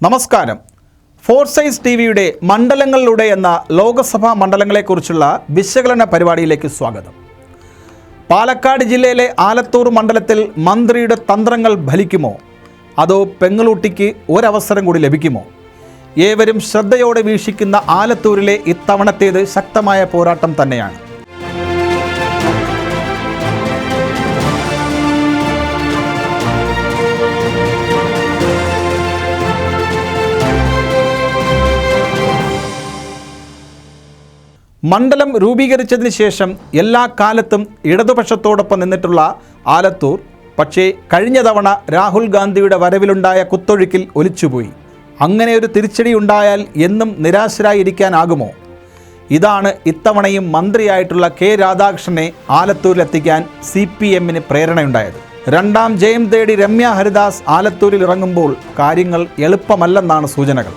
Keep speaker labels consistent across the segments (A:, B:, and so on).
A: നമസ്കാരം. ഫോർസൈസ് ടിവിയുടെ മണ്ഡലങ്ങളിലൂടെ എന്ന ലോകസഭാ മണ്ഡലങ്ങളെക്കുറിച്ചുള്ള വിശകലന പരിപാടിയിലേക്ക് സ്വാഗതം. പാലക്കാട് ജില്ലയിലെ ആലത്തൂർ മണ്ഡലത്തിൽ മന്ത്രിയുടെ തന്ത്രങ്ങൾ ഫലിക്കുമോ, അതോ പെങ്ങളൂട്ടിക്ക് ഒരവസരം കൂടി ലഭിക്കുമോ? ഏവരും ശ്രദ്ധയോടെ വീക്ഷിക്കുന്ന ആലത്തൂരിലെ ഇത്തവണത്തേത് ശക്തമായ പോരാട്ടം തന്നെയാണ്. മണ്ഡലം രൂപീകരിച്ചതിന് ശേഷം എല്ലാ കാലത്തും ഇടതുപക്ഷത്തോടൊപ്പം നിന്നിട്ടുള്ള ആലത്തൂർ പക്ഷേ കഴിഞ്ഞ തവണ രാഹുൽ ഗാന്ധിയുടെ വരവിലുണ്ടായ കുത്തൊഴുക്കിൽ ഒലിച്ചുപോയി. അങ്ങനെ ഒരു തിരിച്ചടി ഉണ്ടായാൽ എന്നും നിരാശരായിരിക്കാനാകുമോ? ഇതാണ് ഇത്തവണയും മന്ത്രിയായിട്ടുള്ള കെ രാധാകൃഷ്ണനെ ആലത്തൂരിലെത്തിക്കാൻ CPM-ന് പ്രേരണയുണ്ടായത്. രണ്ടാം ജയം തേടി രമ്യ ഹരിദാസ് ആലത്തൂരിൽ ഇറങ്ങുമ്പോൾ കാര്യങ്ങൾ എളുപ്പമല്ലെന്നാണ് സൂചനകൾ.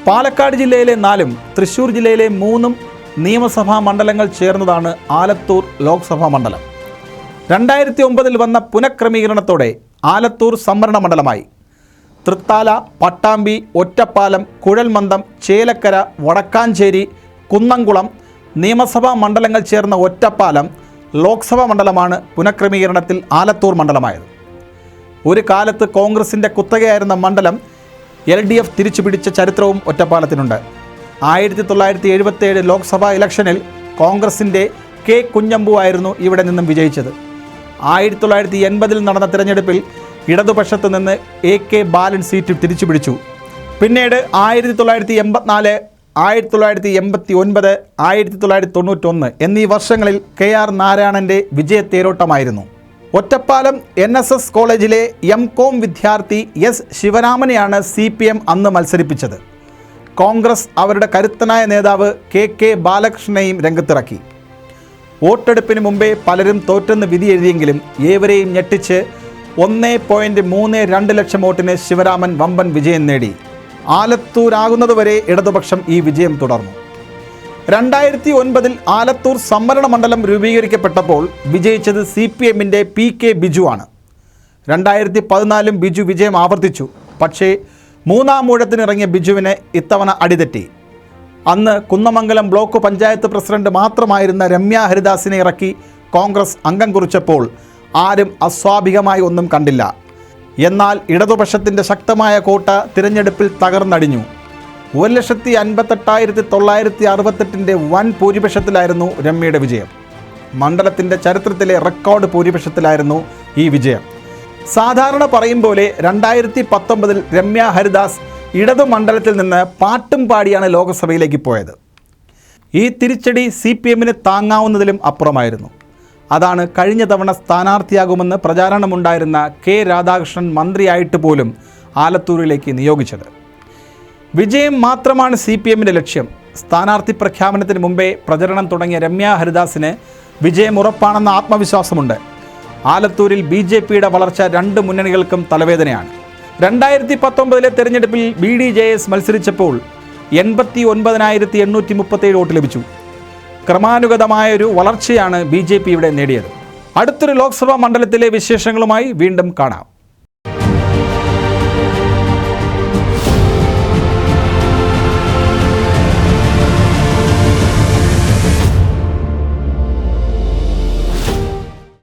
A: പാലക്കാട് ജില്ലയിലെ 4-ഉം തൃശ്ശൂർ ജില്ലയിലെ 3-ഉം നിയമസഭാ മണ്ഡലങ്ങൾ ചേർന്നതാണ് ആലത്തൂർ ലോക്സഭാ മണ്ഡലം. 2009 വന്ന പുനഃക്രമീകരണത്തോടെ ആലത്തൂർ സംവരണ മണ്ഡലമായി. തൃത്താല, പട്ടാമ്പി, ഒറ്റപ്പാലം, കുഴൽമന്ദം, ചേലക്കര, വടക്കാഞ്ചേരി, കുന്നംകുളം നിയമസഭാ മണ്ഡലങ്ങൾ ചേർന്ന ഒറ്റപ്പാലം ലോക്സഭാ മണ്ഡലമാണ് പുനഃക്രമീകരണത്തിൽ ആലത്തൂർ മണ്ഡലമായത്. ഒരു കാലത്ത് കോൺഗ്രസിൻ്റെ കുത്തകയായിരുന്ന മണ്ഡലം LDF തിരിച്ചുപിടിച്ച ചരിത്രവും ഒറ്റപ്പാലത്തിനുണ്ട്. 1977 ലോക്സഭാ ഇലക്ഷനിൽ കോൺഗ്രസിൻ്റെ K കുഞ്ഞമ്പു ആയിരുന്നു ഇവിടെ നിന്നും വിജയിച്ചത്. 1980 നടന്ന തിരഞ്ഞെടുപ്പിൽ ഇടതുപക്ഷത്ത് നിന്ന് AK ബാലൻ സീറ്റ് തിരിച്ചുപിടിച്ചു. പിന്നീട് 1984, 1989, 1991 എന്നീ വർഷങ്ങളിൽ KR നാരായണൻ്റെ വിജയത്തേരോട്ടമായിരുന്നു. ഒറ്റപ്പാലം NSS കോളേജിലെ MCOM വിദ്യാർത്ഥി S ശിവരാമനെയാണ് CPM അന്ന് മത്സരിപ്പിച്ചത്. കോൺഗ്രസ് അവരുടെ കരുത്തനായ നേതാവ് KK ബാലകൃഷ്ണനെയും രംഗത്തിറക്കി. വോട്ടെടുപ്പിന് മുമ്പേ പലരും തോറ്റെന്ന് വിധി എഴുതിയെങ്കിലും ഏവരെയും ഞെട്ടിച്ച് 1.32 ലക്ഷം വോട്ടിന് ശിവരാമൻ വമ്പൻ വിജയം നേടി. ആലത്തൂരാകുന്നതുവരെ ഇടതുപക്ഷം ഈ വിജയം തുടർന്നു. 2009 ആലത്തൂർ സംവരണ മണ്ഡലം രൂപീകരിക്കപ്പെട്ടപ്പോൾ വിജയിച്ചത് CPM-ൻ്റെ PK ബിജു ആണ്. 2014 ബിജു വിജയം ആവർത്തിച്ചു. പക്ഷേ 3-ാം ഊഴത്തിനിറങ്ങിയ ബിജുവിന് ഇത്തവണ അടിതെറ്റി. അന്ന് കുന്നമംഗലം ബ്ലോക്ക് പഞ്ചായത്ത് പ്രസിഡന്റ് മാത്രമായിരുന്ന രമ്യ ഹരിദാസിനെ ഇറക്കി കോൺഗ്രസ് അംഗം കുറിച്ചപ്പോൾ ആരും അസ്വാഭാവികമായി ഒന്നും കണ്ടില്ല. എന്നാൽ ഇടതുപക്ഷത്തിൻ്റെ ശക്തമായ കോട്ട തിരഞ്ഞെടുപ്പിൽ തകർന്നടിഞ്ഞു. 1,58,968 വൻ ഭൂരിപക്ഷത്തിലായിരുന്നു രമ്യയുടെ വിജയം. മണ്ഡലത്തിൻ്റെ ചരിത്രത്തിലെ റെക്കോർഡ് ഭൂരിപക്ഷത്തിലായിരുന്നു ഈ വിജയം. സാധാരണ പറയും പോലെ 2019 രമ്യ ഹരിദാസ് ഇടതു മണ്ഡലത്തിൽ നിന്ന് പാട്ടും പാടിയാണ് ലോക്സഭയിലേക്ക് പോയത്. ഈ തിരിച്ചടി CPM-ന് താങ്ങാവുന്നതിലും അപ്പുറമായിരുന്നു. അതാണ് കഴിഞ്ഞ തവണ സ്ഥാനാർത്ഥിയാകുമെന്ന് പ്രചാരണമുണ്ടായിരുന്ന കെ രാധാകൃഷ്ണൻ മന്ത്രിയായിട്ട് പോലും ആലത്തൂരിലേക്ക് നിയോഗിച്ചത്. വിജയം മാത്രമാണ് CPM-ൻ്റെ ലക്ഷ്യം. സ്ഥാനാർത്ഥി പ്രഖ്യാപനത്തിന് മുമ്പേ പ്രചരണം തുടങ്ങിയ രമ്യ ഹരിദാസിന് വിജയം ഉറപ്പാണെന്ന ആത്മവിശ്വാസമുണ്ട്. ആലത്തൂരിൽ BJP-യുടെ വളർച്ച 2 മുന്നണികൾക്കും തലവേദനയാണ്. 2019 തെരഞ്ഞെടുപ്പിൽ BDJS മത്സരിച്ചപ്പോൾ 89,837 വോട്ട് ലഭിച്ചു. ക്രമാനുഗതമായൊരു വളർച്ചയാണ് BJP ഇവിടെ നേടിയത്. അടുത്തൊരു ലോക്സഭാ മണ്ഡലത്തിലെ വിശേഷങ്ങളുമായി വീണ്ടും കാണാം.